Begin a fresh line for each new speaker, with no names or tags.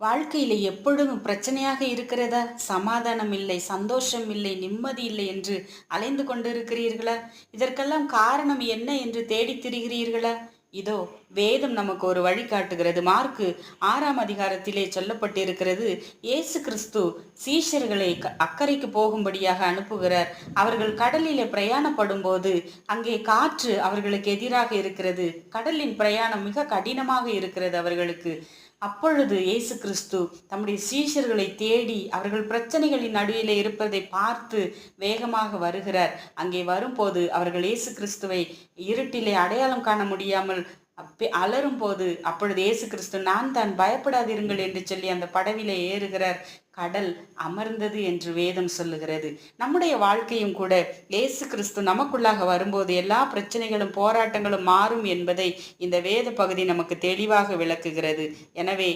வாழ்க்கையில எப்பொழுதும் பிரச்சனையாக இருக்கிறதா? சமாதானம் இல்லை, சந்தோஷம் இல்லை, நிம்மதி இல்லை என்று அலைந்து கொண்டிருக்கிறீர்களா? இதற்கெல்லாம் காரணம் என்ன என்று தேடித் திரிகிறீர்களா? இதோ வேதம் நமக்கு ஒரு வழி காட்டுகிறது. மார்க்கு 6ஆம் அதிகாரத்திலே சொல்லப்பட்டிருக்கிறது. இயேசு கிறிஸ்து சீஷர்களை அக்கறைக்கு போகும்படியாக அனுப்புகிறார். அவர்கள் கடலிலே பிரயாணப்படும் போது அங்கே காற்று அவர்களுக்கு எதிராக இருக்கிறது. கடலின் பிரயாணம் மிக கடினமாக இருக்கிறது அவர்களுக்கு. அப்பொழுது இயேசு கிறிஸ்து தம்முடைய சீஷர்களை தேடி அவர்கள் பிரச்சனைகளின் நடுவிலே இருப்பதை பார்த்து வேகமாக வருகிறார். அங்கே வரும்போது அவர்கள் இயேசு கிறிஸ்துவை இருட்டிலே அடையாளம் காண முடியாமல் அலறும் போது, அப்பொழுது இயேசு கிறிஸ்து, நான் தான், பயப்படாதிருங்கள் என்று சொல்லி அந்த படவிலே ஏறுகிறார். கடல் அமர்ந்தது என்று வேதம் சொல்லுகிறது. நம்முடைய வாழ்க்கையும் கூட இயேசு கிறிஸ்து நமக்குள்ளாக வரும்போது எல்லா பிரச்சனைகளும் போராட்டங்களும் மாறும் என்பதை இந்த வேத பகுதி நமக்கு தெளிவாக விளக்குகிறது. எனவே